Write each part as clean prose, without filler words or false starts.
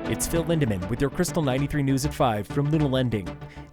It's Phil Lindeman with your Krystal 93 News at 5 from Luna Lending.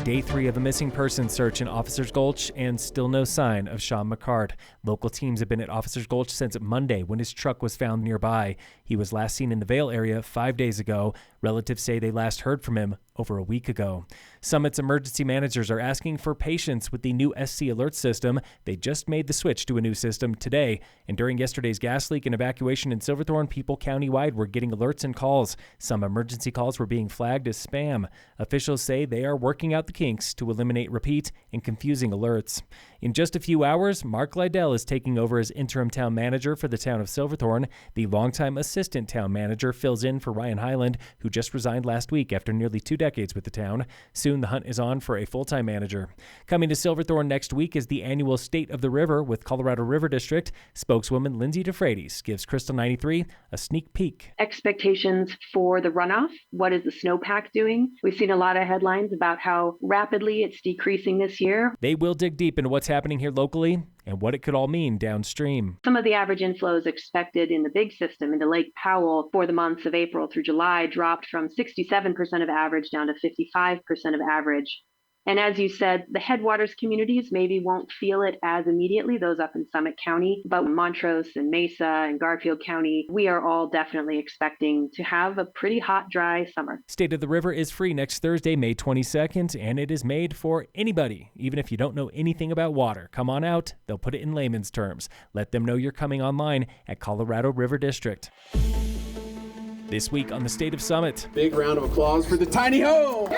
Day 3 of a missing persons search in Officers Gulch and still no sign of Sean McCart. Local teams have been at Officers Gulch since Monday when his truck was found nearby. He was last seen in the Vale area 5 days ago. Relatives say they last heard from him over a week ago. Summit's emergency managers are asking for patience with the new SC alert system. They just made the switch to a new system today. And during yesterday's gas leak and evacuation in Silverthorne, people countywide were getting alerts and calls. Some emergency calls were being flagged as spam. Officials say they are working out the kinks to eliminate repeat and confusing alerts. In just a few hours, Mark Lydell is taking over as interim town manager for the town of Silverthorne. The longtime assistant town manager fills in for Ryan Highland, who just resigned last week after nearly 2 decades with the town. Soon the hunt is on for a full-time manager. Coming to Silverthorne next week is the annual State of the River with Colorado River District. Spokeswoman Lindsay DeFreitas gives Krystal 93 a sneak peek. Expectations for the runoff. What is the snowpack doing? We've seen a lot of headlines about how rapidly it's decreasing this year. They will dig deep into what's happening here locally and what it could all mean downstream. Some of the average inflows expected in the big system into Lake Powell for the months of April through July dropped from 67% of average down to 55% of average. And as you said, the headwaters communities maybe won't feel it as immediately, those up in Summit County, but Montrose and Mesa and Garfield County, we are all definitely expecting to have a pretty hot, dry summer. State of the River is free next Thursday, May 22nd, and it is made for anybody, even if you don't know anything about water. Come on out. They'll put it in layman's terms. Let them know you're coming online at Colorado River District. This week on the State of Summit. Big round of applause for the Tiny Home!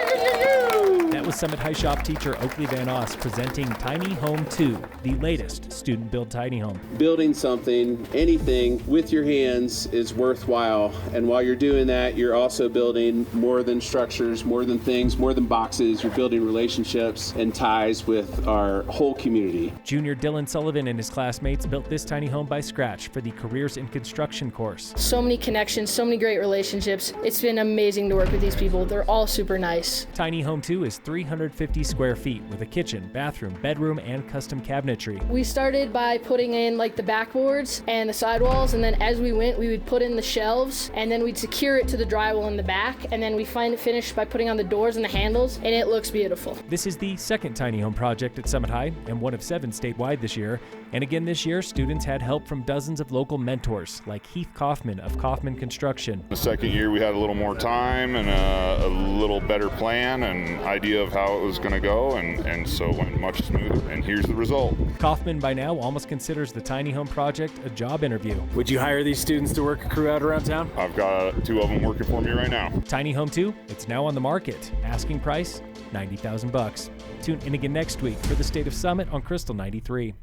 That was Summit High Shop teacher Oakley Van Oss presenting Tiny Home 2, the latest student-built tiny home. Building something, anything, with your hands is worthwhile. And while you're doing that, you're also building more than structures, more than things, more than boxes. You're building relationships and ties with our whole community. Junior Dylan Sullivan and his classmates built this tiny home by scratch for the Careers in Construction course. So many connections, so many great relationships. It's been amazing to work with these people. They're all super nice. Tiny Home 2 is 350 square feet with a kitchen, bathroom, bedroom, and custom cabinetry. We started by putting in like the backboards and the sidewalls, and then as we went, we would put in the shelves, and then we'd secure it to the drywall in the back, and then we finished by putting on the doors and the handles, and it looks beautiful. This is the second tiny home project at Summit High and one of 7 statewide this year. And again this year, students had help from dozens of local mentors like Heath Kaufman of Kaufman Construction. The second year we had a little more time and a little better plan and idea of how it was going to go, and so it went much smoother, and here's the result. Kaufman by now almost considers the tiny home project a job interview. Would you hire these students to work a crew out around town? I've got 2 of them working for me right now. Tiny Home 2, it's now on the market. Asking price, $90,000. Tune in again next week for the State of Summit on Krystal 93.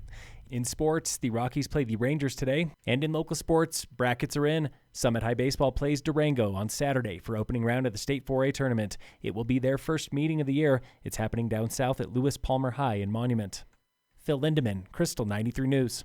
In sports, the Rockies play the Rangers today. And in local sports, brackets are in. Summit High Baseball plays Durango on Saturday for opening round of the State 4A tournament. It will be their first meeting of the year. It's happening down south at Lewis Palmer High in Monument. Phil Lindeman, Krystal 93 News.